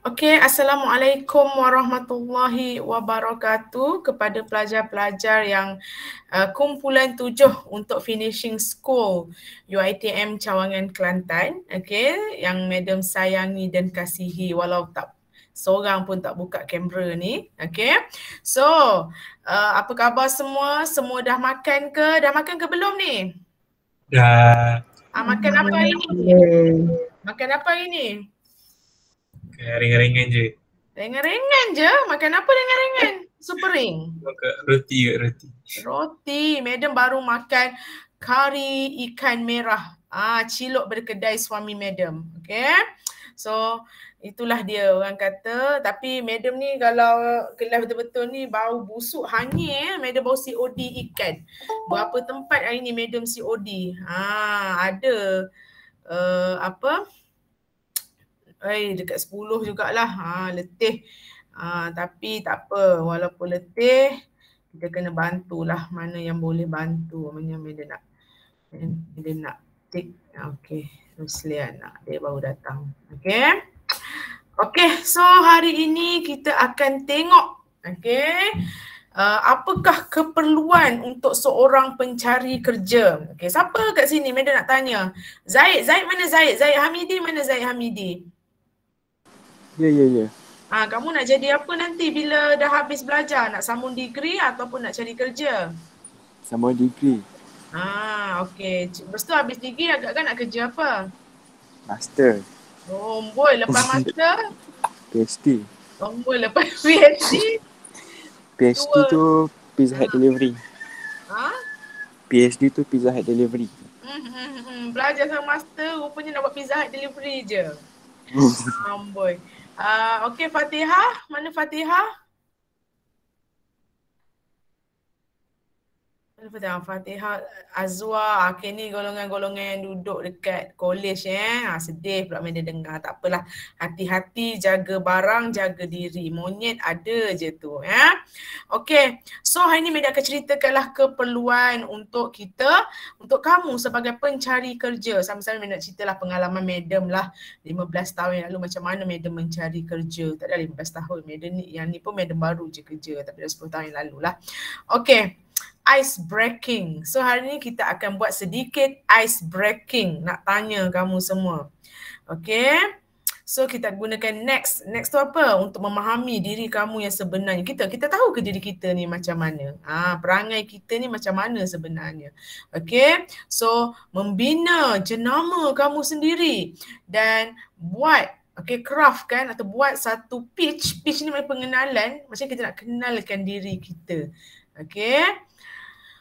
Okey, Assalamualaikum warahmatullahi wabarakatuh kepada pelajar-pelajar yang kumpulan 7 untuk finishing school UiTM Cawangan Kelantan. Okey, yang madam sayangi dan kasihi walau tak seorang pun tak buka kamera ni. Okey. So, apa khabar semua? Semua dah makan ke? Dah makan ke belum ni? Dah. Makan apa hari ni? Makan apa hari ni? Kayak ringan-ringan je. Ringan-ringan je? Makan apa ringan-ringan? Super ring? Makan roti ke roti. Roti. Madam baru makan kari ikan merah. Cilok dari kedai suami madam. Okay. So, itulah dia orang kata. Tapi madam ni kalau kelas betul-betul ni bau busuk hanyir. Madam bau COD ikan. Berapa tempat hari ni madam COD? Ada apa? Dekat 10 jugalah. Letih. Tapi tak apa. Walaupun letih, kita kena bantulah mana yang boleh bantu. Mana dia nak tik. Okey. Ruslian dia baru datang. Okey. Okey, so hari ini kita akan tengok. Okey. Apakah keperluan untuk seorang pencari kerja? Okey, siapa kat sini? Madam nak tanya. Zaid mana Zaid? Zaid Hamidi mana Zaid Hamidi? Ya. Kamu nak jadi apa nanti bila dah habis belajar? Nak sambung degree ataupun nak cari kerja? Sambung degree. Okey. Lepas tu habis degree agak-agak nak kerja apa? Master. Boy, lepas master? PhD. Boy, lepas PhD? PhD tu Pizza Hut delivery. PhD tu Pizza Hut delivery. Belajar sama master, rupanya nak buat Pizza Hut delivery je. Boy. Okey, Fatihah. Mana Fatihah? Fatihah Azwa. Okay, ni golongan-golongan yang duduk dekat college sedih pula main dia dengar. Tak apalah. Hati-hati, jaga barang, jaga diri. Monyet ada je tu. Okay. So hari ni Medan akan ceritakanlah keperluan untuk kita, untuk kamu sebagai pencari kerja. Sama-sama Medan nak ceritalah pengalaman Madam lah 15 tahun yang lalu macam mana Madam mencari kerja. Tak ada 15 tahun. Madam ni, yang ni pun Madam baru je kerja. Tapi dah 10 tahun yang lalu lah. Okay. Ice breaking. So hari ni kita akan buat sedikit ice breaking. Nak tanya kamu semua. Okay. So kita gunakan next. Next tu apa? Untuk memahami diri kamu yang sebenarnya. Kita tahu ke diri kita ni macam mana? Perangai kita ni macam mana sebenarnya? Okay. So membina jenama kamu sendiri. Dan buat craft kan, atau buat satu pitch. Pitch ni macam pengenalan. Macam kita nak kenalkan diri kita. Okay.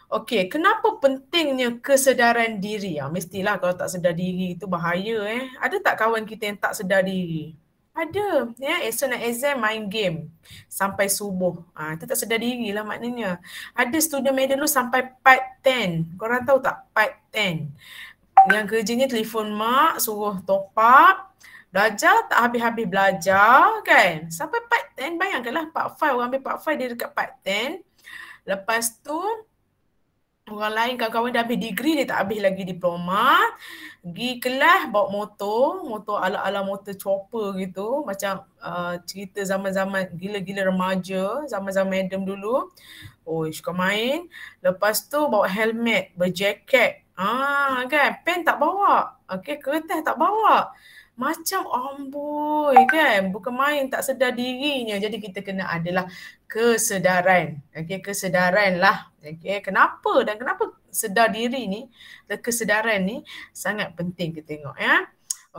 Okey, kenapa pentingnya kesedaran diri? Mestilah kalau tak sedar diri itu bahaya. Ada tak kawan kita yang tak sedar diri? Ada. Esok nak exam main game sampai subuh. Itu tak sedar diri lah maknanya. Ada student Madam dulu sampai part 10. Korang tahu tak part 10? Yang kerjanya telefon mak, suruh top up. Belajar tak habis-habis belajar kan. Sampai part 10, bayangkanlah part 5. Orang ambil part 5 dia dekat part 10. Lepas tu, orang lain kawan-kawan dah habis degree, dia tak habis lagi diploma. Pergi kelas bawa motor ala-ala motor chopper gitu. Macam cerita zaman-zaman gila-gila remaja, zaman-zaman Madam dulu. Suka main. Lepas tu bawa helmet, berjaket. Kan, pen tak bawa. Kertas tak bawa. Macam amboi kan, bukan main, tak sedar dirinya. Jadi kita kena adalah kesedaran. Kesedaran lah. Kenapa dan kenapa sedar diri ni, kesedaran ni sangat penting kita tengok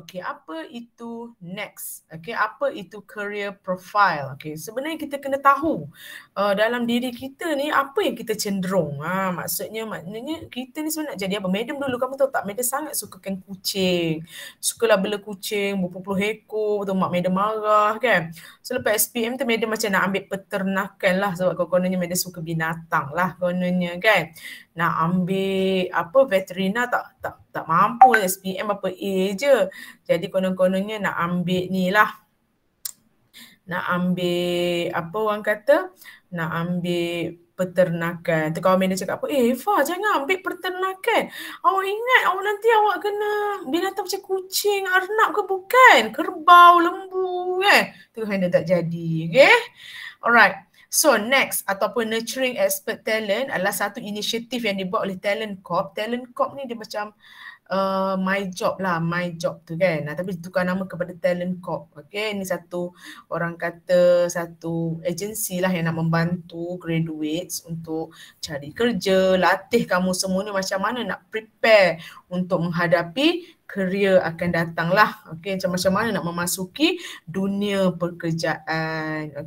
apa itu next? Apa itu career profile? Sebenarnya kita kena tahu dalam diri kita ni apa yang kita cenderung. Maknanya kita ni sebenarnya jadi apa? Madam dulu kamu tahu tak? Madam sangat sukakan kucing. Sukalah bela kucing berpuluh-puluh ekor. Betul mak Madam marah kan. So lepas SPM tu Madam macam nak ambil peternakan lah. Sebab kononnya Madam suka binatang lah kononnya kan. Nak ambil veterina tak mampu, SPM apa A je. Jadi konon-kononnya nak ambil ni lah. Nak ambil orang kata, nak ambil peternakan. Tu kawan manager cakap apa? Eva, jangan ambil peternakan. Awak ingat awak nanti awak kena binatang macam kucing, arnab ke bukan? Kerbau, lembu kan? Tu kan dia tak jadi. Okay? Alright. So next ataupun nurturing expert talent adalah satu inisiatif yang dibuat oleh Talent Corp. Talent Corp ni dia macam my job tu kan. Tapi ditukar nama kepada Talent Corp. Okay, ni satu orang kata satu agensi lah yang nak membantu graduates untuk cari kerja, latih kamu semua ni macam mana nak prepare untuk menghadapi career akan datang lah. Okay, macam mana nak memasuki dunia pekerjaan.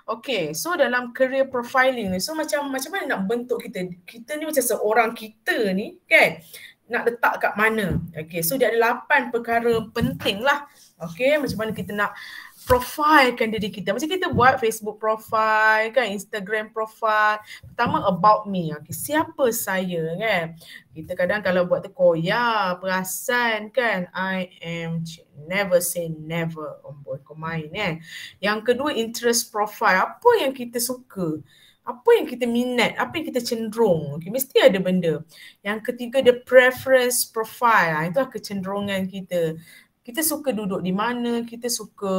Okay, so dalam career profiling ni, so macam mana nak bentuk kita? Kita ni macam seorang kita ni kan, nak letak kat mana? Okay, so dia ada 8 perkara penting lah. Okay, macam mana kita nak profilekan diri kita. Macam kita buat Facebook profile kan, Instagram profile. Pertama about me. Okay, siapa saya kan? Kita kadang kalau buat tu koyak, perasan kan. I am never say never. Boy, kau main kan. Yang kedua interest profile. Apa yang kita suka? Apa yang kita minat? Apa yang kita cenderung? Okay, mesti ada benda. Yang ketiga the preference profile. Itulah kecenderungan kita. Kita suka duduk di mana, kita suka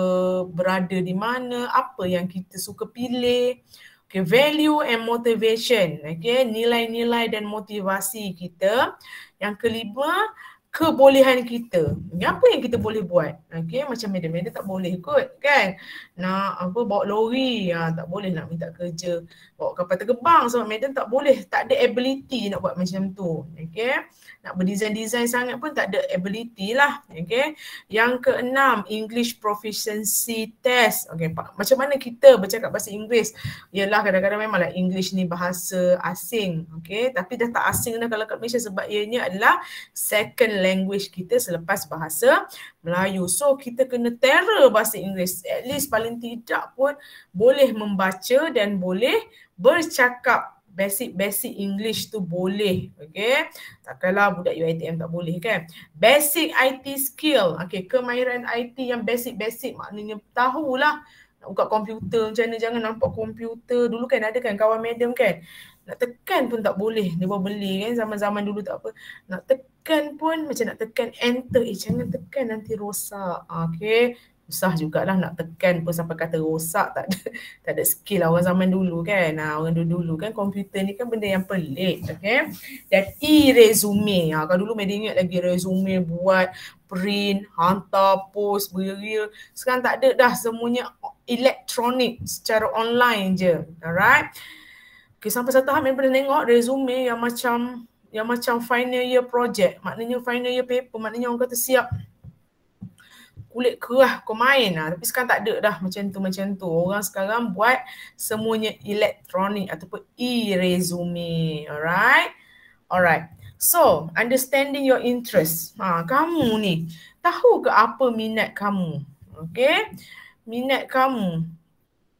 berada di mana, apa yang kita suka pilih. Okay, value and motivation. Okay, nilai-nilai dan motivasi kita. Yang kelima, kebolehan kita. Apa yang kita boleh buat? Okay, macam madam tak boleh kot kan. Nak bawa lori, tak boleh nak minta kerja. Bawa kapal terbang sebab madam tak boleh. Tak ada ability nak buat macam tu. Okay. Nak berdesign-design sangat pun tak ada ability lah. Okay. Yang keenam, English proficiency test. Okay, macam mana kita bercakap bahasa Inggeris? Yelah kadang-kadang memanglah English ni bahasa asing. Okay, tapi dah tak asing dah kalau kat Malaysia sebab ianya adalah second language kita selepas bahasa Melayu. So kita kena terror bahasa Inggeris. At least paling tidak pun boleh membaca dan boleh bercakap. Basic English tu boleh. Okay. Takkanlah budak UiTM tak boleh kan. Basic IT skill. Okay, kemahiran IT yang basic maknanya tahulah nak buka komputer macam mana, jangan nampak komputer. Dulu kan ada kan kawan madam kan. Nak tekan pun tak boleh. Dia bawa beli kan zaman-zaman dulu tak apa. Nak tekan pun macam nak tekan enter. Jangan tekan nanti rosak. Okay. Susah jugalah nak tekan pun sampai kata rosak, tak ada skill orang zaman dulu kan. Orang dulu kan komputer ni kan benda yang pelik. Okay. Dan e-resume. Kalau dulu Medi ingat lagi resume buat, print, hantar, post, beri. Sekarang tak ada dah, semuanya elektronik secara online je. Alright. Okay, sampai satu hari Medi pernah tengok resume yang macam final year project. Maknanya final year paper, maknanya orang kata siap kulit kerah kau main lah. Tapi sekarang tak ada dah macam tu. Orang sekarang buat semuanya elektronik ataupun e-resume. Alright. So, understanding your interest. Kamu ni, tahu ke apa minat kamu? Okay. Minat kamu.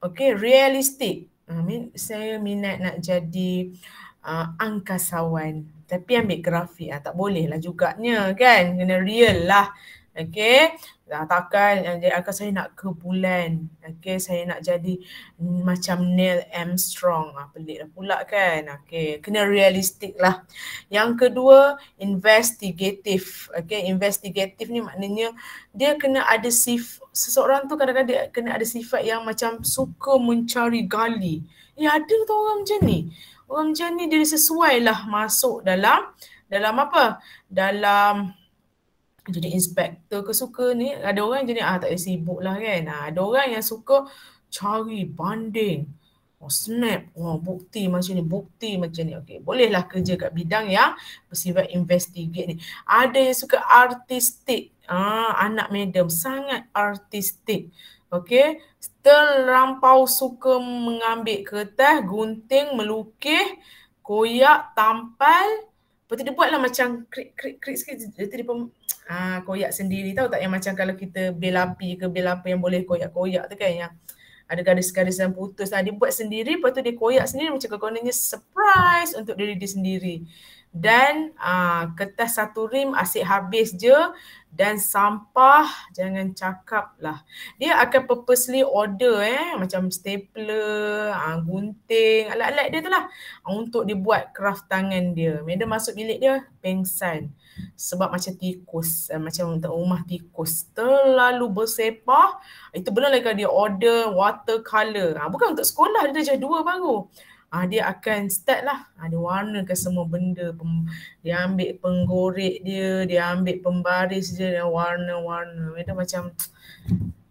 Okay, realistik. Saya minat nak jadi angkasawan. Tapi ambil grafik. Tak boleh lah juganya kan. Kena real lah. Okay. Takkan saya nak ke bulan. Okay, saya nak jadi macam Neil Armstrong. Pelik lah pula kan. Okay, kena realistik lah. Yang kedua, investigative. Okay, investigative ni maknanya dia kena ada seseorang tu kadang-kadang kena ada sifat yang macam suka mencari gali. Ada tu orang macam ni. Orang macam ni dia sesuai lah masuk dalam apa? Dalam jadi inspektor ke suka ni. Ada orang jadi tak payah sibuk lah kan. Ada orang yang suka cari banding. Snap. Bukti macam ni. Okay, bolehlah kerja kat bidang yang bersifat investigate ni. Ada yang suka artistik. Anak madam sangat artistik. Okay. Terlampau suka mengambil kertas, gunting, melukis, koyak, tampal. Lepas tu dia buatlah macam krik sikit. Dia koyak sendiri, tahu tak yang macam kalau kita bel api apa yang boleh koyak-koyak tu kan, yang ada garis-garis yang putus. Dia buat sendiri, lepas tu dia koyak sendiri macam kononnya surprise untuk diri dia sendiri. dan kertas satu rim asyik habis je, dan sampah jangan cakap lah. Dia akan purposely order macam stapler, gunting, alat-alat dia tu lah untuk dibuat craft tangan dia. Madam masuk bilik dia pengsan sebab macam tikus, macam untuk rumah tikus, terlalu bersepah. Itu belum lagi dia order watercolor. Bukan untuk sekolah, dia dah jadi 2 baru. Dia akan start lah, dia warnakan semua benda, dia ambil penggorek dia ambil pembaris dia, dia warna-warna. Dia macam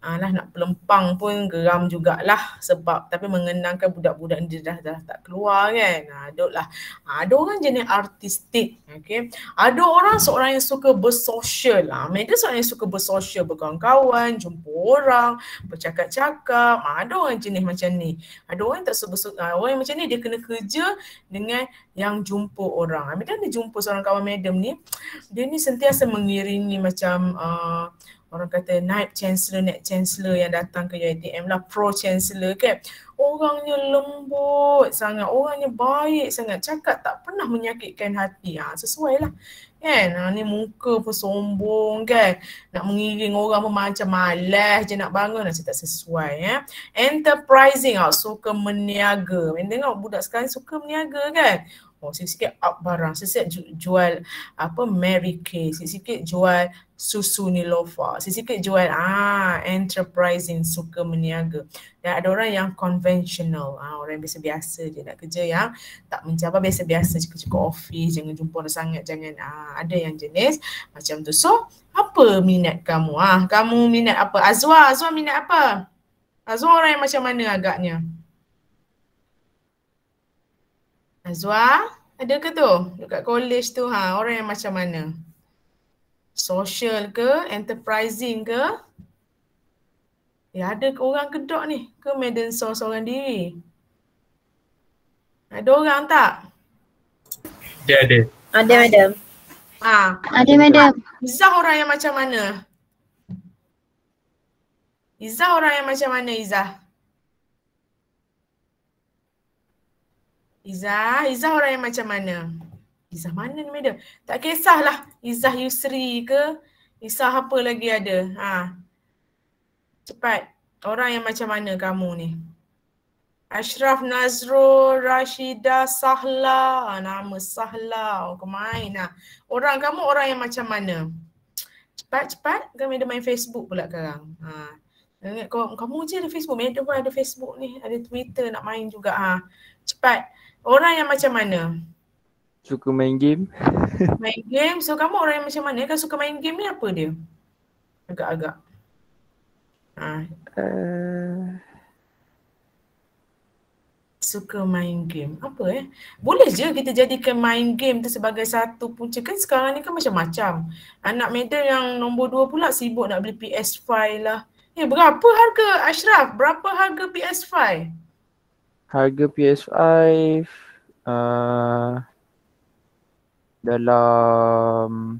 lah nak pelempang pun geram jugalah sebab tapi mengenangkan budak-budak dia dah tak keluar kan. Aduklah. Ada orang jenis artistik, okey. Ada orang seorang yang suka bersosial. Mereka seorang yang suka bersosial, berkawan-kawan, jumpa orang, bercakap-cakap. Ada orang jenis macam ni. Ada orang yang tak suka orang yang macam ni dia kena kerja dengan yang jumpa orang. Madam dia jumpa seorang kawan madam ni, dia ni sentiasa mengiringi macam orang kata naib chancellor yang datang ke UiTM lah, pro chancellor kan. Orangnya lembut sangat, orangnya baik sangat, cakap tak pernah menyakitkan hati. Sesuai lah kan. Ni muka pun sombong kan, nak mengiring orang pun macam malas je nak bangun, macam tak sesuai. Enterprising, suka meniaga. Tengok budak sekarang suka meniaga kan. Sikit-sikit up barang, sikit-sikit jual Mary Kay, sikit-sikit jual susu Nilofa, sikit-sikit jual enterprising, suka meniaga. Dan ada orang yang conventional, orang yang biasa-biasa je nak kerja, yang tak mencabar, biasa-biasa je kerja ke office, jangan jumpa orang sangat, jangan. Ada yang jenis macam tu. So, apa minat kamu? Kamu minat apa? Azwa minat apa? Azwa orang yang macam mana agaknya? Azwa, ada ke tu? Dekat college tu, orang yang macam mana? Social ke? Enterprising ke? Ada ke orang kedok ni? Ke Madam seorang diri? Ada orang tak? Ada. Ada, madam. Ada, madam. Izzah orang yang macam mana? Izzah orang yang macam mana, Izzah? Izzah orang yang macam mana? Izzah mana ni madam? Tak kisahlah Izzah Yusri ke, Izzah apa lagi ada. Cepat. Orang yang macam mana kamu ni? Ashraf Nazrul, Rashida Sahla. Nama Sahla. Kau main lah. Orang kamu orang yang macam mana? Cepat. Kami ada main Facebook pula sekarang. Kamu je ada Facebook. Madam pun ada Facebook ni. Ada Twitter nak main juga. Cepat. Orang yang macam mana? Suka main game. Main game? So kamu orang yang macam mana? Kan suka main game ni apa dia? Agak-agak. Suka main game. Apa Boleh je kita jadikan main game tu sebagai satu punca. Kan sekarang ni kan macam-macam. Anak madam yang nombor 2 pula sibuk nak beli PS5 lah. Berapa harga Ashraf? Berapa harga PS5? Harga PS5 dalam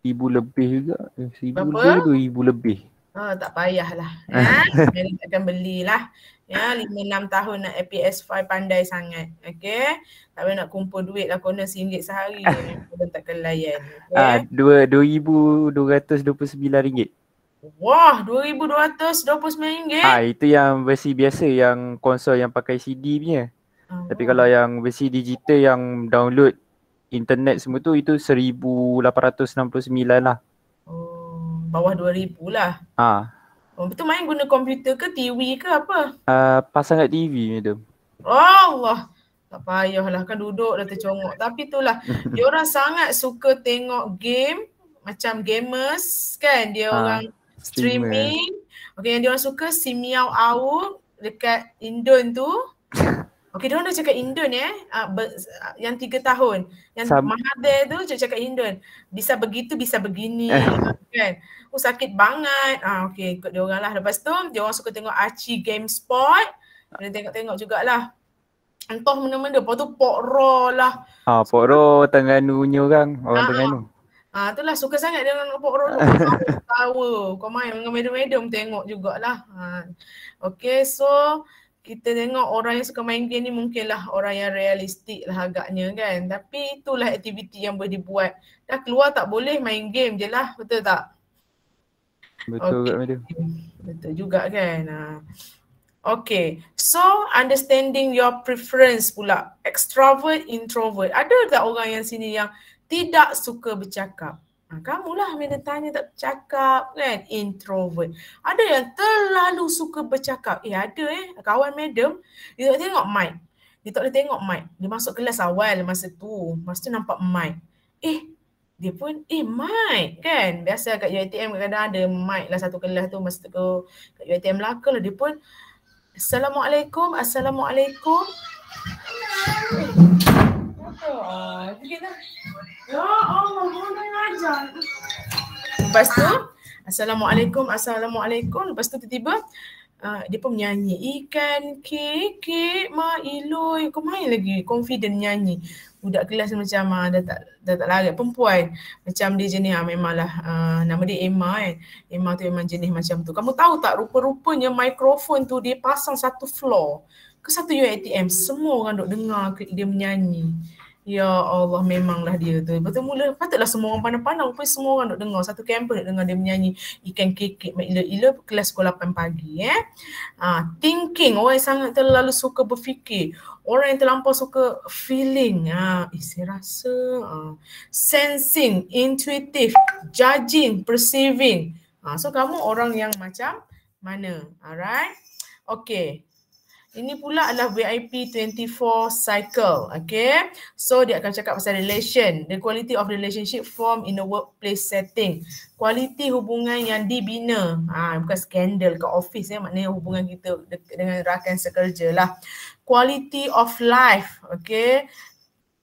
1,000 lebih juga. 1,000 lebih, 2,000 lebih. Tak payahlah. Mary akan belilah. 5-6 tahun nak PS5 pandai sangat. Okay. Tak payah nak kumpul duit lah kena RM1 sehari. Kita takkan layan. Okay. RM2,229. Wah, RM2,229? Itu yang versi biasa, yang konsol yang pakai CD punya. Tapi kalau yang versi digital yang download internet semua tu, itu 1,869 lah. Bawah 2,000 lah. Betul main guna komputer ke TV ke apa? Pasang kat TV madam. Allah. Tak payahlah, kan duduk dah tercongok. Tapi itulah, dia orang sangat suka tengok game, macam gamers kan, dia orang streaming. Okay, yang dia orang suka si Miao Au dekat Indon tu. Okay, dia orang dah cakap Indon yang 3 tahun. Yang Mahathir tu cakap Indon. Bisa begitu, bisa begini. Kan? Sakit banget. Okay, ikut dia orang lah. Lepas tu, dia orang suka tengok Archie Game Sport. Dia tengok jugalah. Entah mana-mana. Lepas tu Pok Raw lah. Pok Raw Terengganu punya orang Terengganu. Itulah suka sangat dia dengan Pok Raw tu. Tahu. Kau main dengan madam-madam tengok jugalah. Okay, so kita tengok orang yang suka main game ni mungkinlah orang yang realistik lah agaknya kan. Tapi itulah aktiviti yang boleh dibuat. Dah keluar tak boleh main game je lah, betul tak? Betul Kak Madam. Betul juga kan. Okay, so understanding your preference pula. Extrovert, introvert. Ada tak orang yang sini yang tidak suka bercakap? Kamulah bila tanya tak bercakap kan, introvert. Ada yang terlalu suka bercakap. Ada kawan madam, dia tak tengok mic. Dia tak boleh tengok mic. Dia masuk kelas awal masa tu nampak mic. Dia pun mic kan. Biasa kat UiTM kadang-kadang ada mic lah satu kelas tu masa tu kat UiTM Melaka lah. Dia pun Assalamualaikum. Ya Allah, mana ajar. Lepas tu, Assalamualaikum. Lepas tu tiba-tiba dia pun menyanyi. Ikan kekek mak iloi. Kau main lagi, confident nyanyi. Budak kelas macam dah tak larat, perempuan. Macam dia jenis memanglah nama dia Emma kan. Emma tu memang jenis macam tu. Kamu tahu tak rupa-rupanya mikrofon tu dia pasang satu floor ke satu UiTM. Semua orang duk dengar dia menyanyi. Ya Allah, memanglah dia tu. Betul mula patutlah semua orang pandang-pandang. Rupanya semua orang duk dengar. Satu kampus duk dengar dia menyanyi ikan kekek mak ila-ila kelas sekolah 8 pagi. Thinking, orang yang sangat terlalu suka berfikir. Orang yang terlampau suka feeling. Saya rasa. Sensing, intuitive, judging, perceiving. So kamu orang yang macam mana? Alright. Okay. Ini pula adalah VIP 24 cycle. Okay. So dia akan cakap pasal relation. The quality of relationship formed in a workplace setting. Kualiti hubungan yang dibina. Bukan skandal kat office maknanya hubungan kita dengan rakan sekerja lah. Quality of life. Okay.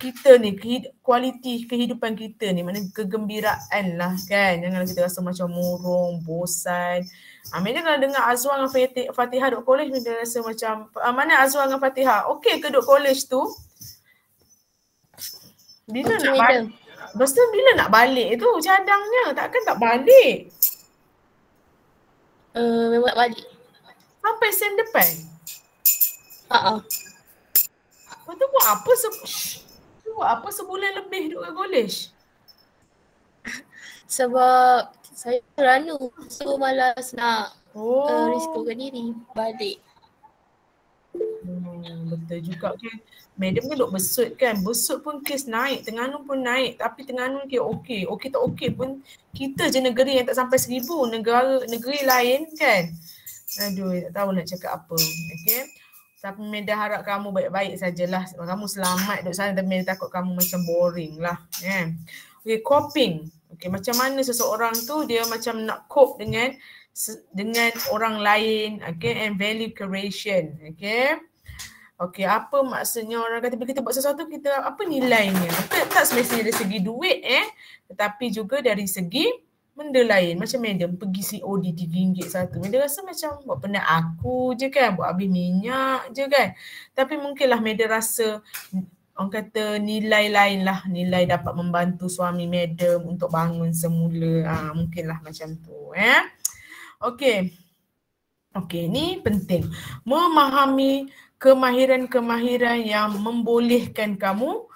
Kita ni, kualiti kehidupan kita ni, maknanya kegembiraan lah kan. Janganlah kita rasa macam murung, bosan. Mana kalau dengar Azwan dengan Fatihah duduk college, dia rasa macam, mana Azwan dengan Fatihah? Okey ke duduk college tu? Bila nak balik? Lepas tu bila nak balik tu cadangnya? Takkan tak balik? Memang tak balik. Sampai sem depan? Lepas tu buat apa sebulan lebih duduk kat college? Sebab saya ranu, so malas nak risikokan diri balik. Betul juga kan. Madam kan duk besut kan. Besut pun kes naik, Terengganu pun naik. Tapi Terengganu ke okey. Okey tak okey pun kita je negeri yang tak sampai 1,000. Negeri lain kan. Aduh, tak tahu nak cakap apa. Okay. Tapi Meda harap kamu baik-baik sajalah. Kamu selamat duduk sana, tapi Meda takut kamu macam boring lah. Okay, coping. Okay, macam mana seseorang tu dia macam nak cope dengan orang lain. Okay, and value creation. Okay. Okay, apa maksudnya orang kata bila kita buat sesuatu, kita apa nilainya? Tak semestinya dari segi duit tetapi juga dari segi benda lain. Macam madam pergi COD RM3 satu. Madam rasa macam buat penat aku je kan, buat habis minyak je kan. Tapi mungkinlah madam rasa orang kata nilai lain lah, nilai dapat membantu suami madam untuk bangun semula. Mungkinlah macam tu. Okay. Okay, ni penting. Memahami kemahiran-kemahiran yang membolehkan kamu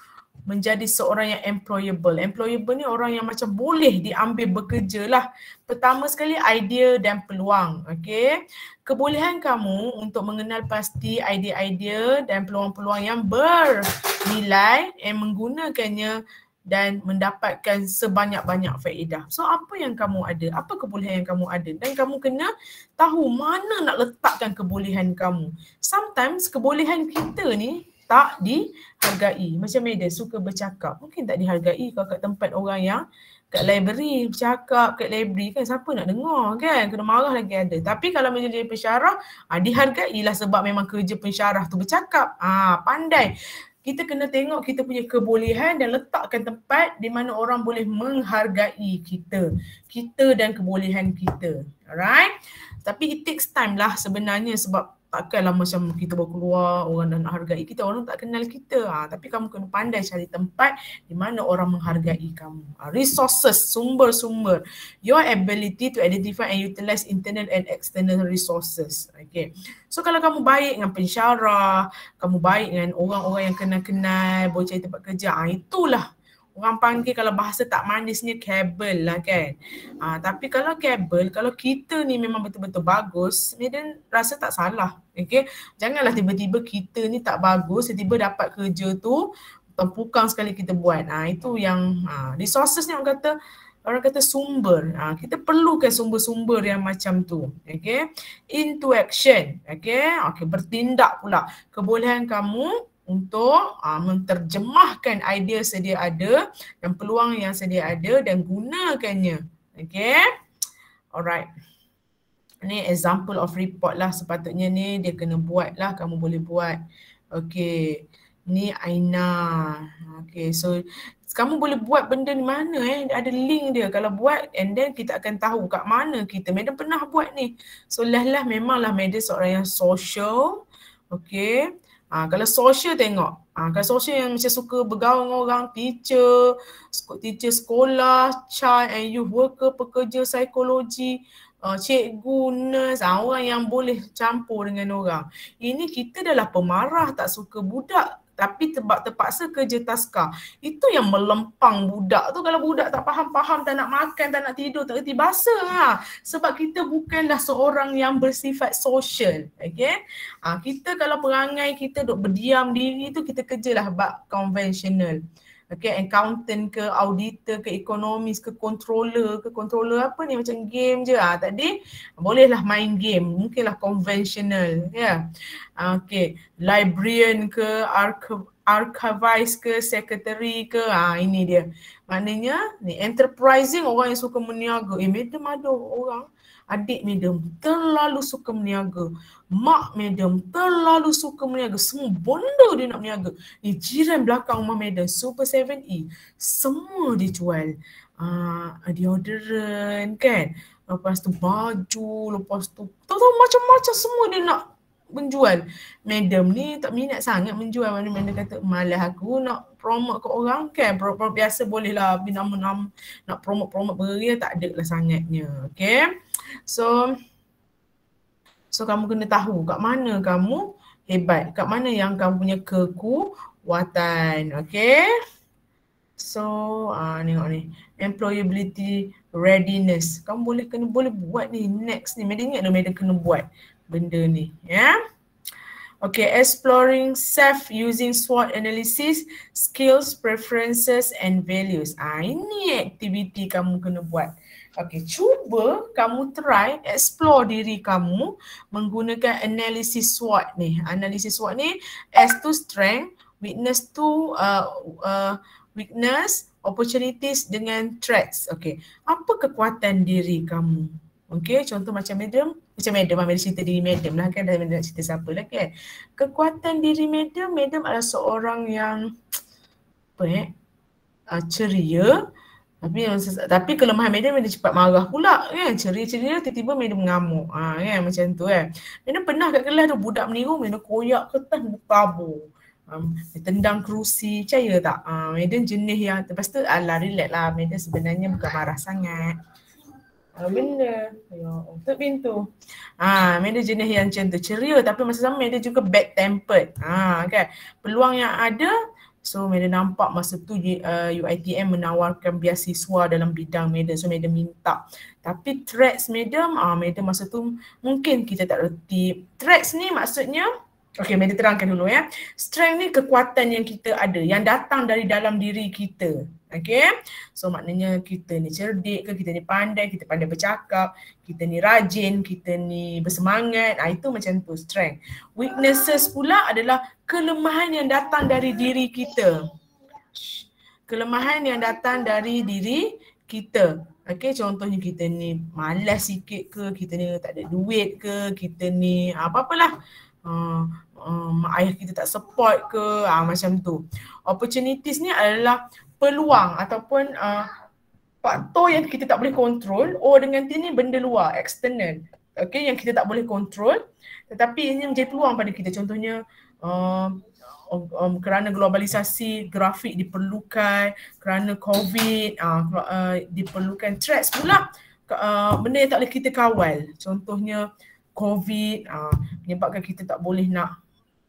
menjadi seorang yang employable. Employable ni orang yang macam boleh diambil bekerja lah. Pertama sekali, idea dan peluang. Okay. Kebolehan kamu untuk mengenal pasti idea-idea dan peluang-peluang yang bernilai yang menggunakannya dan mendapatkan sebanyak-banyak faedah. So apa yang kamu ada? Apa kebolehan yang kamu ada? Dan kamu kena tahu mana nak letakkan kebolehan kamu. Sometimes kebolehan kita ni tak dihargai. Macam Meda suka bercakap. Mungkin tak dihargai kalau kat tempat orang yang kat library bercakap, kat library kan siapa nak dengar kan? Kena marah lagi ada. Tapi kalau menjadi pensyarah, dihargailah sebab memang kerja pensyarah tu bercakap. Pandai. Kita kena tengok kita punya kebolehan dan letakkan tempat di mana orang boleh menghargai kita. Kita dan kebolehan kita. Alright? Tapi it takes time lah sebenarnya sebab takkanlah macam kita baru keluar, orang dah nak hargai kita, orang tak kenal kita. Tapi kamu kena pandai cari tempat di mana orang menghargai kamu. Resources, sumber-sumber. Your ability to identify and utilize internal and external resources. Okay. So kalau kamu baik dengan pensyarah, kamu baik dengan orang-orang yang kenal-kenal, boleh cari tempat kerja, itulah orang panggil kalau bahasa tak manisnya kabel lah kan. Tapi kalau kabel, kalau kita ni memang betul-betul bagus, Medan rasa tak salah. Okay? Janganlah tiba-tiba kita ni tak bagus, tiba-tiba dapat kerja tu, tempukang sekali kita buat. Itu yang resources ni orang kata sumber. Kita perlukan sumber-sumber yang macam tu. Okay? Into action. Okay? Bertindak pula. Kebolehan kamu untuk menterjemahkan idea sedia ada dan peluang yang sedia ada dan gunakannya. Okay. Alright. Ni example of report lah, sepatutnya ni dia kena buat lah, kamu boleh buat. Okay. Ni Aina. Okay, so kamu boleh buat benda ni mana ada link dia. Kalau buat and then kita akan tahu kat mana kita. Madam pernah buat ni. So memanglah Madam seorang yang social. Okay. Kalau social tengok, kalau social yang macam suka bergaul dengan orang, teacher sekolah, child and youth worker, pekerja psikologi, cikgu, nurse, orang yang boleh campur dengan orang. Ini kita adalah pemarah, tak suka budak tapi terpaksa kerja taska. Itu yang melempang budak tu. Kalau budak tak faham-faham, tak nak makan, tak nak tidur, tak reti bahasa. Sebab kita bukanlah seorang yang bersifat social. Okay? Kita kalau perangai kita duk berdiam diri tu, kita kerjalah bab konvensional. Okay, accountant ke, auditor ke, ekonomis ke, controller apa ni, macam game je. Tadi bolehlah main game, mungkinlah konvensional. Ya. Okay, librarian ke, archivist ke, secretary ke, ini dia. Maknanya ni enterprising, orang yang suka meniaga. Madam ada orang, adik Madam terlalu suka meniaga. Mak Madam terlalu suka meniaga. Semua benda dia nak meniaga. Ni jiran belakang rumah Madam, Super 7E. Semua dia jual. Deodorant kan. Lepas tu baju, lepas tu tahu macam-macam semua dia nak menjual. Madam ni tak minat sangat menjual. Mana-mana kata malah aku nak promote ke orang kan. Promote biasa boleh lah. Tapi nama-nama nak promote beria tak ada lah sangatnya. Okay. So kamu kena tahu kat mana kamu hebat. Kat mana yang kamu punya kekuatan. Okay. So tengok ni. Employability readiness. Kamu boleh buat ni. Next ni. Madam ingat Madam kena buat benda ni. Ya. Okay, exploring self using SWOT analysis, skills, preferences and values. Ini aktiviti kamu kena buat. Okay, cuba kamu try explore diri kamu menggunakan analisis SWOT ni. Analisis SWOT ni, S tu strength, weakness tu weakness, opportunities dengan threats. Okay, apa kekuatan diri kamu? Okay, contoh macam Madam cerita diri Madam lah kan, dah nak cerita siapa lah kan. Kekuatan diri Madam adalah seorang yang ceria, tapi kelemahan Madam cepat marah pula kan. Ceria-ceria tiba-tiba Madam mengamuk. Kan macam tu kan. Madam pernah kat kelas tu budak meniru, Madam koyak kertas tabur. Tendang kerusi, percaya tak? Madam jenis yang lepas tu relax lah. Madam sebenarnya bukan marah sangat. Benda tutup pintu. Madam jenis yang macam tu, ceria tapi masa sama Madam juga bad tempered. Kan. Peluang yang ada, so Madam nampak masa tu UiTM menawarkan beasiswa dalam bidang Madam, so Madam minta. Tapi threats Madam masa tu mungkin kita tak reti. Threats ni maksudnya, okay, Madam terangkan dulu ya. Strength ni kekuatan yang kita ada, yang datang dari dalam diri kita. Okay, so maknanya kita ni cerdik ke, kita ni pandai, kita pandai bercakap, kita ni rajin, kita ni bersemangat. Itu macam tu strength. Weaknesses pula adalah kelemahan yang datang dari diri kita. Kelemahan yang datang dari diri kita. Okay, contohnya kita ni malas sikit ke, kita ni tak ada duit ke, kita ni apa-apalah. Ayah kita tak support ke, macam tu. Opportunities ni adalah peluang ataupun faktor yang kita tak boleh kontrol. Dengan ini benda luar, eksternal. okay, yang kita tak boleh kontrol, tetapi ini menjadi peluang pada kita. Contohnya kerana globalisasi grafik diperlukan, kerana COVID diperlukan threats pula, benda yang tak boleh kita kawal. Contohnya COVID menyebabkan kita tak boleh nak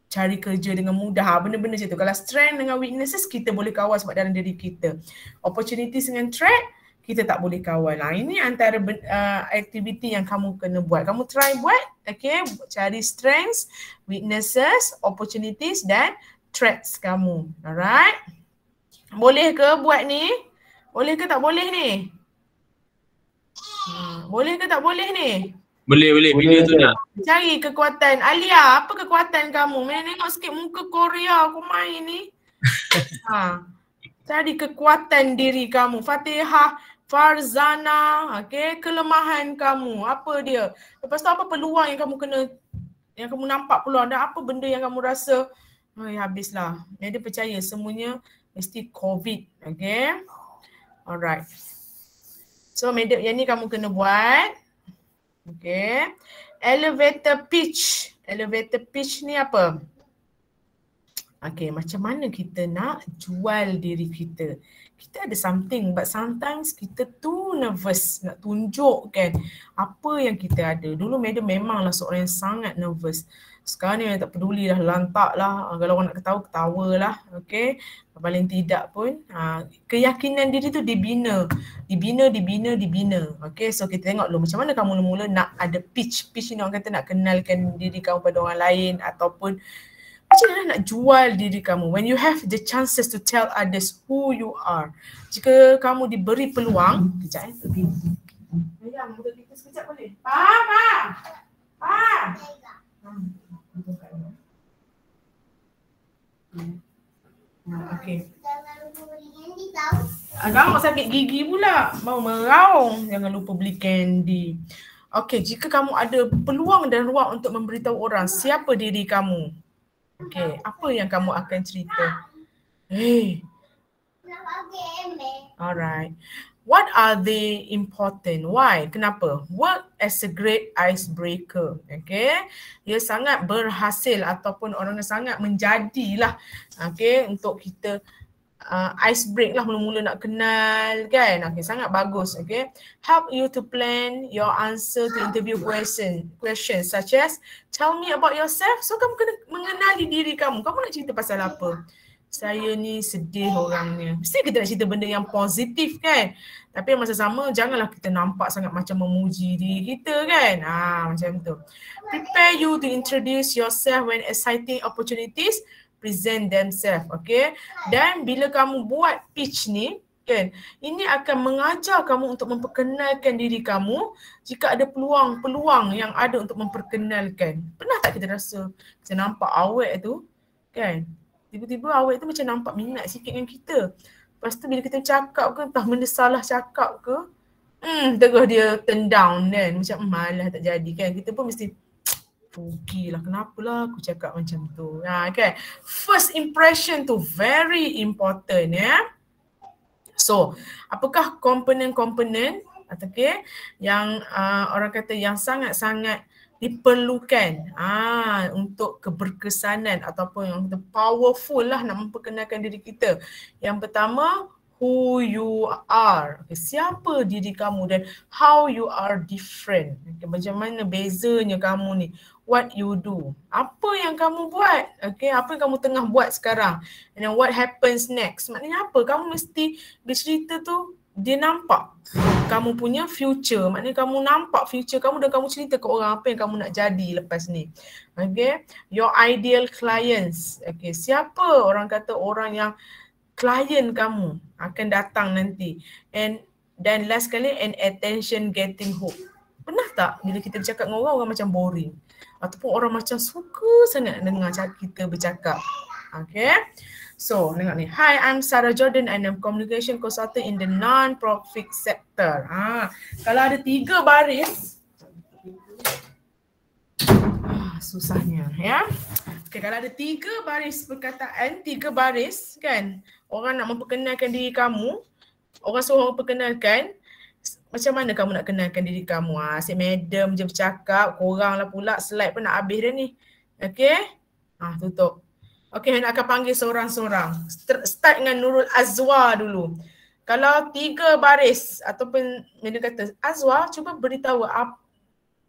cari kerja dengan mudah, benda-benda macam tu. Kalau strength dengan weaknesses kita boleh kawal sebab dalam diri kita. Opportunities dengan threat kita tak boleh kawal. Ini antara aktiviti yang kamu kena buat. Kamu try buat, okay, cari strengths, weaknesses, opportunities dan threats kamu. Alright? Boleh ke buat ni? Boleh ke tak boleh ni? Boleh ke tak boleh ni? Boleh. Video tu nak. Cari kekuatan. Alia, apa kekuatan kamu? Mana tengok sikit muka Korea aku main ni. Cari kekuatan diri kamu. Fatihah, Farzana, okay, kelemahan kamu. Apa dia? Lepas tu apa peluang yang kamu kena, yang kamu nampak peluang dan apa benda yang kamu rasa habislah. Dia percaya semuanya mesti COVID. Okay. Alright. So yang ni kamu kena buat. Okay. Elevator pitch. Elevator pitch ni apa? Okay, macam mana kita nak jual diri kita? Kita ada something but sometimes kita too nervous nak tunjukkan apa yang kita ada. Dulu madam memanglah seorang yang sangat nervous. Sekarang ni tak peduli dah, lantak lah. Kalau orang nak ketawa lah. Okay. Paling tidak pun keyakinan diri tu dibina. Okay, so kita tengok dulu macam mana kamu mula nak ada pitch. Pitch ni orang kata nak kenalkan diri kamu pada orang lain ataupun macam mana nak jual diri kamu. When you have the chances to tell others who you are. Jika kamu diberi peluang, kejap Ayam, muka kita sekejap boleh? Pa. Okay. Agak sakit gigi pula. Mau meraung. Jangan lupa beli candy. Okay, jika kamu ada peluang dan ruang untuk memberitahu orang siapa diri kamu. Okay, apa yang kamu akan cerita? Alright. What are they important? Why? Kenapa? Work as a great icebreaker. Okay. Ia sangat berhasil ataupun orang sangat menjadilah. Okay. Untuk kita ice break lah mula-mula nak kenal kan. Okay. Sangat bagus. Okay. Help you to plan your answer to interview questions such as tell me about yourself. So kamu kena mengenali diri kamu. Kamu nak cerita pasal apa? Saya ni sedih orangnya. Mesti kita nak cerita benda yang positif kan. Tapi masa sama janganlah kita nampak sangat macam memuji diri kita kan. Macam tu. Prepare you to introduce yourself when exciting opportunities present themselves. Okay. Dan bila kamu buat pitch ni kan, ini akan mengajar kamu untuk memperkenalkan diri kamu jika ada peluang-peluang yang ada untuk memperkenalkan. Pernah tak kita rasa kita nampak awet tu kan? Tiba-tiba awet tu macam nampak minat sikit dengan kita. Lepas tu bila kita cakap ke, entah benda salah cakap ke, terus dia turn down kan. Macam malah tak jadi kan. Kita pun mesti rugilah, kenapalah aku cakap macam tu. Kan? First impression tu very important ya. So, apakah komponen-komponen yang orang kata yang sangat-sangat diperlukan untuk keberkesanan ataupun yang powerful lah nak memperkenalkan diri kita. Yang pertama, who you are. Okay, siapa diri kamu dan how you are different. Okay, macam mana bezanya kamu ni. What you do. Apa yang kamu buat. Okay, apa yang kamu tengah buat sekarang. And then what happens next. Maknanya apa? Kamu mesti bercerita tu dia nampak kamu punya future. Maknanya kamu nampak future kamu dan kamu cerita ke orang apa yang kamu nak jadi lepas ni. Okay. Your ideal clients. Okay. Siapa orang kata orang yang klien kamu akan datang nanti. Dan last kali, and attention getting hooked. Pernah tak bila kita bercakap dengan orang macam boring? Ataupun orang macam suka sangat dengar kita bercakap. Okay. So, tengok ni. Hi, I'm Sarah Jordan and I'm communication consultant in the non-profit sector. Kalau ada 3 baris. Susahnya ya. Okay, kalau ada 3 baris perkataan, 3 baris kan. Orang nak memperkenalkan diri kamu. Orang suruh memperkenalkan. Macam mana kamu nak kenalkan diri kamu? Asyik madam je bercakap, korang lah pula slide pun nak habis dah ni. Okay? Tutup. Okay, nak akan panggil seorang-seorang. Start dengan Nurul Azwa dulu. Kalau 3 baris ataupun madam kata, Azwa cuba beritahu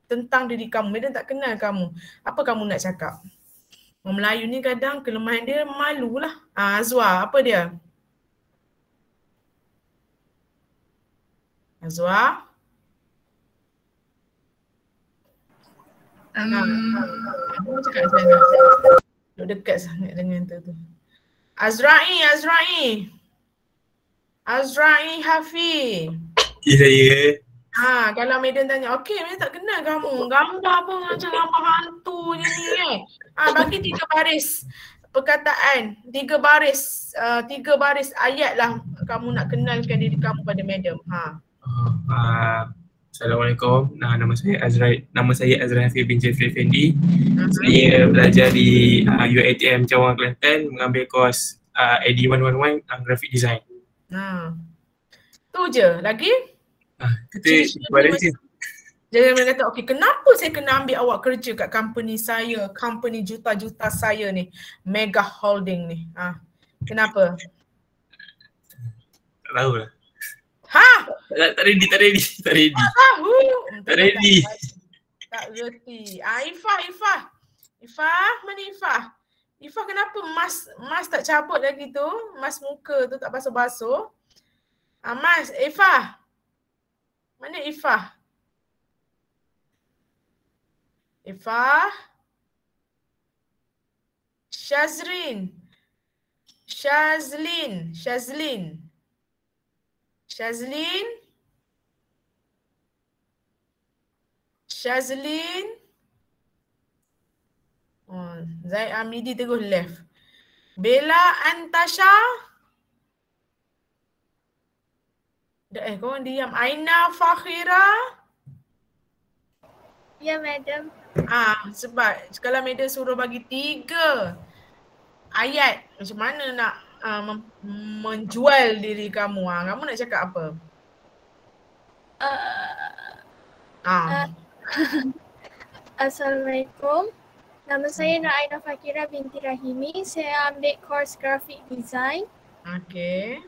tentang diri kamu. Madam tak kenal kamu. Apa kamu nak cakap? Orang Melayu ni kadang kelemahan dia malu lah. Azwa, apa dia? Azwa? Aku cakap macam mana? Duduk dekat sangat dengan tu. Azra'i Hafi. Ya, saya. Kalau madam tanya, okey, madam tak kenal kamu. Gambar pun macam gambar hantu je ni kan. Bagi 3 baris perkataan, 3 baris ayat lah kamu nak kenalkan diri kamu pada madam. Assalamualaikum. Nama saya Azrai Hafiz bin Jafri Effendi. Saya belajar di UiTM Cawang, Kelantan, mengambil kos AD111 Graphic Design. Tu je. Lagi? Kita baris je. Jangan kata, okey, kenapa saya kena ambil awak kerja kat company saya, company juta-juta saya ni, Mega Holding ni. Kenapa? Tak tahu lah. Tak ready. Tak ready. Tak reti. Ifah, mana Ifah? Ifah kenapa mas tak cabut lagi tu? Mas muka tu tak basuh-basuh. Mas, Ifah. Mana Ifah? Ifah. Shazlin. Zaid Amidi terus left. Bella Antasha. Korang diam. Aina Fakhira. Ya, madam. Sebab kalau madam suruh bagi 3 ayat, macam mana nak menjual diri kamu? Kamu nak cakap apa? Assalamualaikum. Nama saya Nur Aina Fakira binti Rahimi. Saya ambil course graphic design. Okay.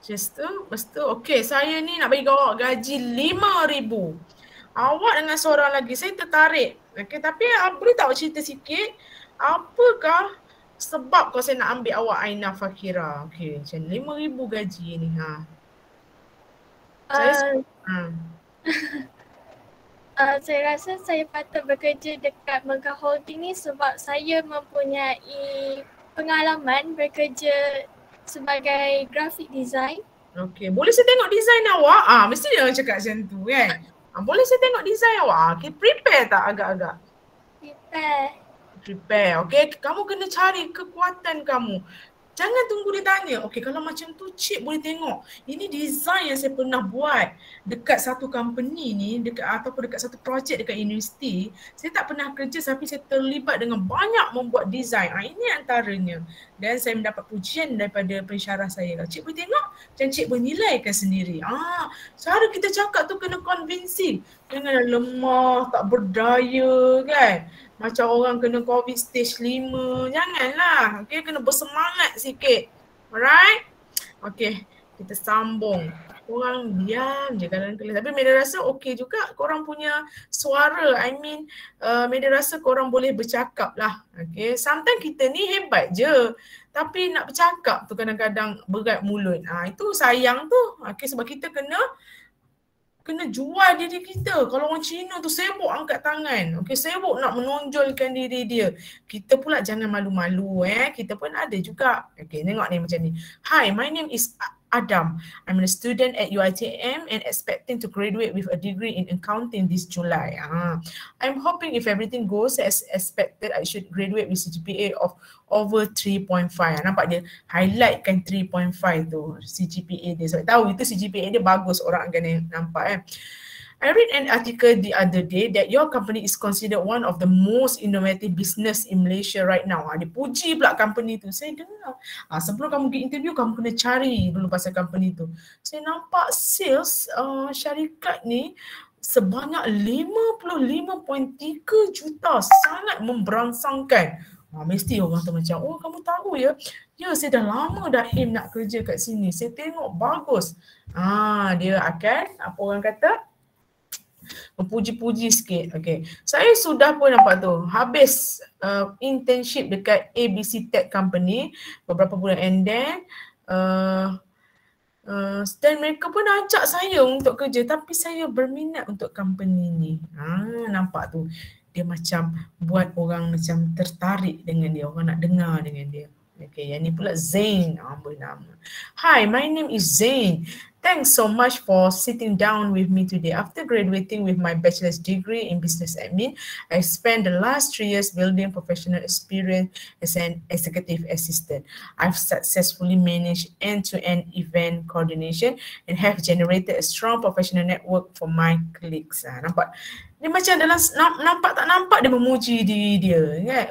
Lepas tu, okay, saya ni nak bagi awak gaji 5,000. Awak dengan seorang lagi, saya tertarik. Okay, tapi boleh tak awak cerita sikit, apakah sebab kau saya nak ambil awak Aina Fakira? Okay, macam 5,000 gaji ni. Saya rasa saya patut bekerja dekat Mega Holding ni sebab saya mempunyai pengalaman bekerja sebagai graphic design. Okay, boleh saya tengok design awak? Mesti dia orang cakap macam tu kan? Boleh saya tengok design awak? Okay, prepare tak agak-agak? Prepare, okay. Kamu kena cari kekuatan kamu. Jangan tunggu dia tanya, okay, kalau macam tu cik boleh tengok. Ini design yang saya pernah buat dekat satu company ni, ataupun dekat satu projek dekat universiti. Saya tak pernah kerja tapi saya terlibat dengan banyak membuat design. Ini antaranya. Dan saya mendapat pujian daripada pensyarah saya. Cik boleh tengok dan cik boleh nilaikan sendiri. Cara kita cakap tu kena convincing. Janganlah lemah, tak berdaya kan. Macam orang kena COVID stage 5. Janganlah. Okay, kena bersemangat sikit. Alright? Okay, kita sambung. Korang diam je dalam kelas. Tapi Meda rasa okay juga korang punya suara. Meda rasa korang boleh bercakap lah. Okay, sometimes kita ni hebat je. Tapi nak bercakap tu kadang-kadang berat mulut. Itu sayang tu. Okay, sebab kita kena jual diri kita. Kalau orang Cina tu sibuk angkat tangan. Okay, sibuk nak menonjolkan diri dia. Kita pula jangan malu-malu. Kita pun ada juga. Okay, tengok ni macam ni. Hi, my name is Adam. I'm a student at UiTM and expecting to graduate with a degree in accounting this July. I'm hoping if everything goes as expected, I should graduate with CGPA of over 3.5. Nampak dia highlight kan 3.5 tu CGPA dia. Sebab tahu itu CGPA dia bagus, orang akan nampak I read an article the other day that your company is considered one of the most innovative business in Malaysia right now. Dia puji pula company tu. Saya dengar. Sebelum kamu pergi interview, kamu kena cari dulu pasal company tu. Saya nampak sales syarikat ni sebanyak 55.3 juta. Sangat memberangsangkan. Mesti orang tu macam, oh kamu tahu ya? Ya, saya dah lama dah aim nak kerja kat sini. Saya tengok bagus. Dia akan, apa orang kata? Mempuji-puji sikit. Okay. Saya sudah pun nampak tu. Habis internship dekat ABC Tech Company beberapa bulan, and then dan mereka pun ajak saya untuk kerja, tapi saya berminat untuk company ni. Nampak tu. Dia macam buat orang macam tertarik dengan dia, orang nak dengar dengan dia. Okay, yang ni pula Zain bernama. Hi, my name is Zain. Thanks so much for sitting down with me today. After graduating with my bachelor's degree in business admin, I spent the last 3 years building professional experience as an executive assistant. I've successfully managed end-to-end event coordination and have generated a strong professional network for my colleagues. Nampak? Dia macam dalam nampak tak nampak dia memuji diri dia kan.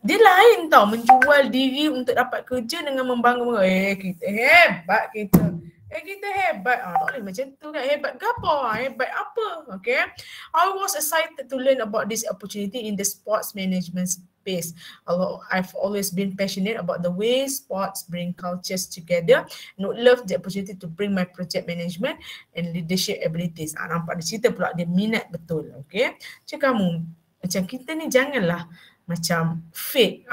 Dia lain tau menjual diri untuk dapat kerja dengan membangga. Kita hebat kita. Kita hebat. Tak boleh macam tu kan. Hebat ke apa? Hebat apa? Okay. I was excited to learn about this opportunity in the sports management space. I've always been passionate about the way sports bring cultures together and would love the opportunity to bring my project management and leadership abilities. Nampak dia cerita pula dia minat betul. Okay. Macam kamu, macam kita ni janganlah macam fake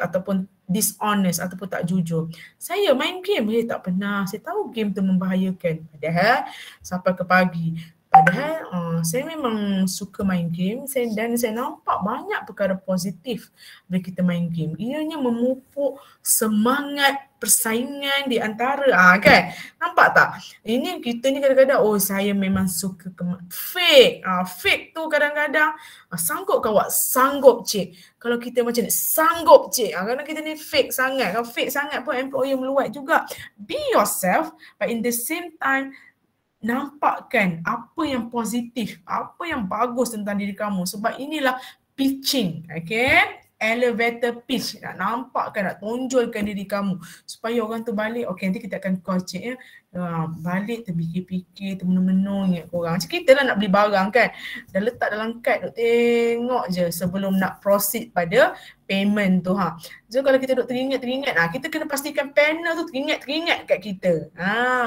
ataupun dishonest ataupun tak jujur. Saya main game, tak pernah. Saya tahu game tu membahayakan. Padahal sampai ke pagi. Padahal saya memang suka main game dan saya nampak banyak perkara positif bila kita main game. Ianya memupuk semangat persaingan di antara kan. Nampak tak? Ini kita ni kadang-kadang saya memang suka fake. Fake tu kadang-kadang sanggup kawak, sanggup cik. Kalau kita macam ni, sanggup cik. Kadang kita ni fake sangat. Kalau fake sangat pun employer meluat juga. Be yourself, but in the same time nampakkan apa yang positif, apa yang bagus tentang diri kamu. Sebab inilah pitching, okay? Elevator pitch. Nak nampakkan, nak tonjolkan diri kamu. Supaya orang tu balik, okay nanti kita akan call cik ya. Balik terfikir-fikir, termenung-menung ingat korang. Macam kita lah nak beli barang kan. Dah letak dalam kad, duk tengok je sebelum nak proceed pada payment tu. So kalau kita duk teringat, kita kena pastikan panel tu teringat kat kita.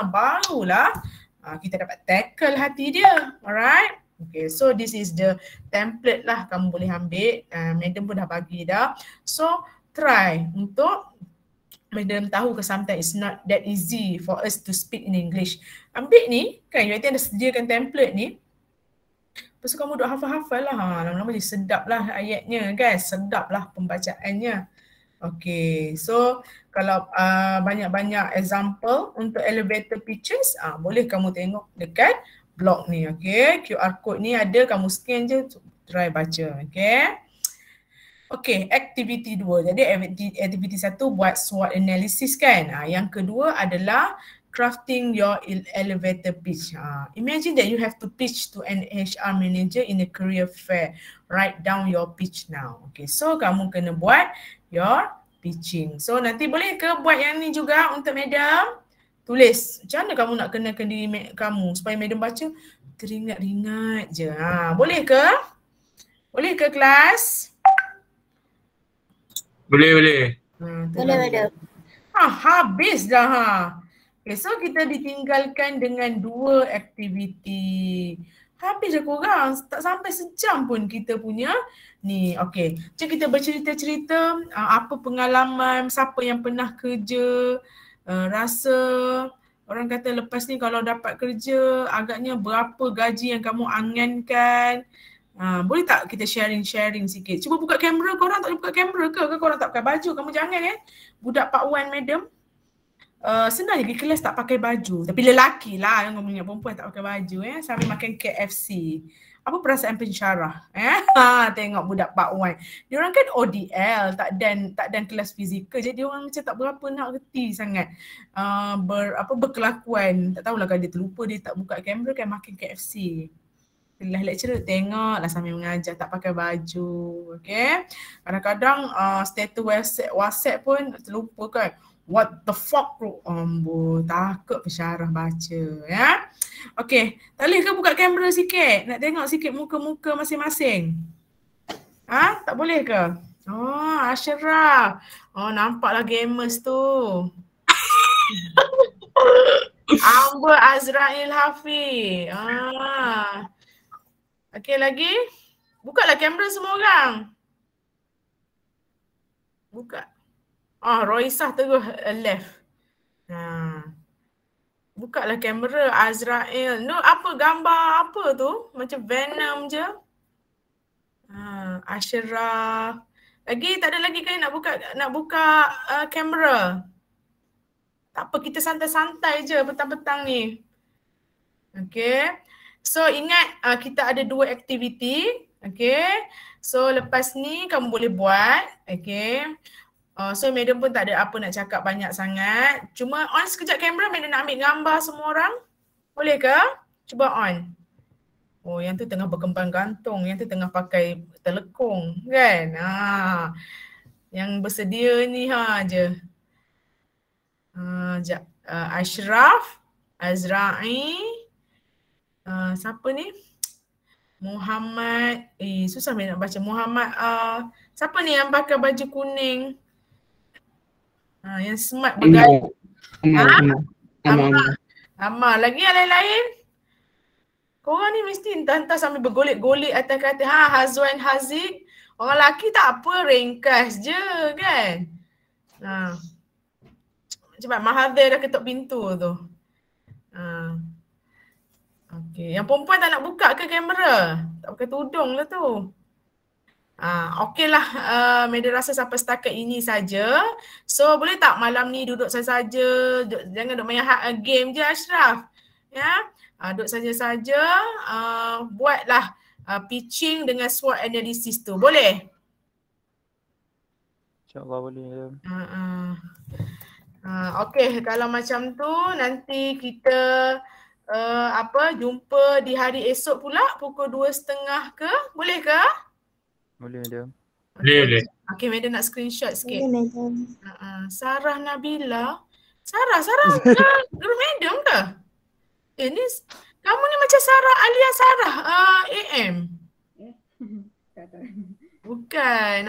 Barulah kita dapat tackle hati dia. Alright? Okay, so this is the template lah kamu boleh ambil. Madam pun dah bagi dah. So try untuk Madam tahu ke sometimes it's not that easy for us to speak in English. Ambil ni, kan UiTM ada sediakan template ni. Lepas tu kamu duk hafal-hafal lah. Lama-lama dia sedap lah ayatnya kan. Sedap lah pembacaannya. Okay, so kalau banyak-banyak example untuk elevator pitches, boleh kamu tengok dekat blog ni, okay. QR code ni ada, kamu scan je, try baca, okay. Okay, activity 2. Jadi activity 1 buat SWOT analysis kan. Yang kedua adalah crafting your elevator pitch. Imagine that you have to pitch to an HR manager in a career fair. Write down your pitch now. Okay, so kamu kena buat your pitching. So nanti boleh ke buat yang ni juga untuk Madam? Tulis. Macam mana kamu nak kenakan diri kamu supaya Madam baca teringat-ringat je. Boleh ke? Boleh ke kelas? Boleh. Boleh. Habis dah. Okay, so kita ditinggalkan dengan 2 aktiviti. Habis je korang. Tak sampai sejam pun kita punya ni. Okay. Macam kita bercerita-cerita apa pengalaman, siapa yang pernah kerja, rasa orang kata lepas ni kalau dapat kerja agaknya berapa gaji yang kamu angankan. Boleh tak kita sharing sikit? Cuba buka kamera. Korang tak boleh buka kamera ke? Korang tak pakai baju? Kamu jangan budak Pak Wan Madam. senang je pergi kelas tak pakai baju. Tapi lelaki lah, yang ngomongnya perempuan tak pakai baju sambil makan KFC. Apa perasaan pensyarah? Tengok budak Pak Wan. Diorang kan ODL, tak dan kelas fizikal. Jadi orang macam tak berapa nak reti sangat berkelakuan. Tak tahulah kalau dia terlupa, dia tak buka kamera kan makan KFC. Kelas lecturer tengok lah sambil mengajar tak pakai baju. Okay. Kadang-kadang status WhatsApp pun terlupa kan. What the fuck bro? Takut pensyarah baca ya. Okay, tak boleh ke buka kamera sikit? Nak tengok sikit muka-muka masing-masing. Tak boleh ke? Ashraf. Nampaklah gamers tu. Amber Azrail Hafiz. Okay lagi. Buka lah kamera semua orang. Buka. Roisah terus left. Buka lah kamera Azrael. No, apa gambar apa tu? Macam Venom je. Ashraf. Lagi tak ada lagi kan nak buka kamera? Tak apa, kita santai-santai je petang-petang ni. Okay. So ingat kita ada 2 aktiviti. Okay. So lepas ni kamu boleh buat. Okay. So madam pun tak ada apa nak cakap banyak sangat. Cuma on sekejap kamera, madam nak ambil gambar semua orang. Boleh ke? Cuba on. Yang tu tengah berkembang gantung, yang tu tengah pakai telekung kan. Yang bersedia ni je. Ashraf, Azra'i, siapa ni? Muhammad, susah nak baca. Muhammad, siapa ni yang pakai baju kuning? Yang smart bergaya. Amal. Lagi yang lain-lain? Korang ni mesti entah-entah sambil bergolek-golek atas kata. Hazwan, Haziq. Orang lelaki tak apa, ringkas je kan. Cepat, Mahathir dah ketuk pintu tu. Okay. Yang perempuan tak nak buka ke kamera? Tak pakai tudung lah tu. Okey lah, Madam rasa sampai setakat ini saja. So boleh tak malam ni duduk saja-saja, jangan duduk main game je Ashraf. Ya, duduk saja-saja, buatlah pitching dengan SWOT analysis tu. Boleh? InsyaAllah boleh. Okey, kalau macam tu nanti kita jumpa di hari esok pula pukul 2:30 ke? Boleh ke? Boleh madam. Boleh. Okey, madam nak screenshot sikit. Boleh madam. Sarah Nabila. Sarah guru madam ke? Ni kamu ni macam Sarah alias Sarah AM. Bukan.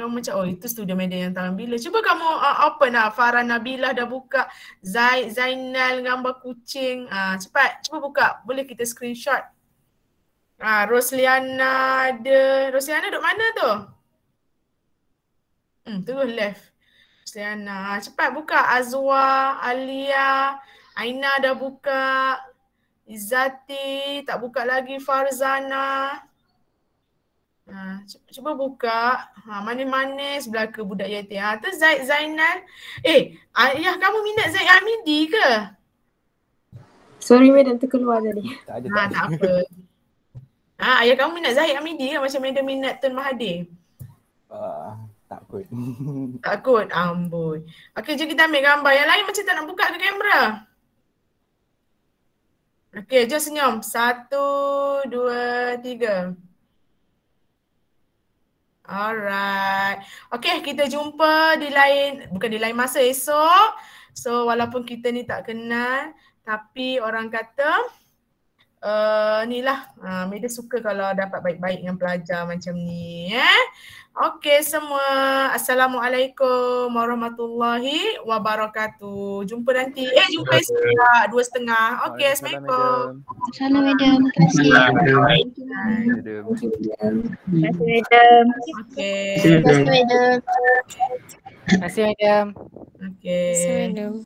Kamu macam itu studio madam yang tahun bila. Cuba kamu open Farah Nabila dah buka. Zainal gambar kucing. Cepat, cuba buka. Boleh kita screenshot. Rosliana ada. Rosliana duduk mana tu? Terus left. Rosliana. Cepat buka. Azwa, Alia, Aina dah buka. Izzati tak buka lagi. Farzana. Cuba buka. Manis-manis belaka budak yatim. Tu Zainal. Ayah kamu minat Zaid Hamidi ke? Sorry madam, terkeluar tadi. Tak ada. Tak apa. Ayah kamu minat Zahid Hamidi ke macam madam minat Tun Mahathir? Takut. Takut? Amboi. Okey, jom kita ambil gambar. Yang lain macam tak nak buka ke kamera? Okey, jom senyum. 1, 2, 3. Alright. Okey, kita jumpa bukan di lain masa esok. So, walaupun kita ni tak kenal, tapi orang kata ni lah, Media suka kalau dapat baik-baik dengan pelajar macam ni. Okey semua. Assalamualaikum warahmatullahi wabarakatuh. Jumpa nanti. Jumpa esok 2:30. Okey, Assalamualaikum. Assalamualaikum. Terima kasih madam. Okey. Terima kasih madam. Terima kasih madam. Okey. Terima kasih madam.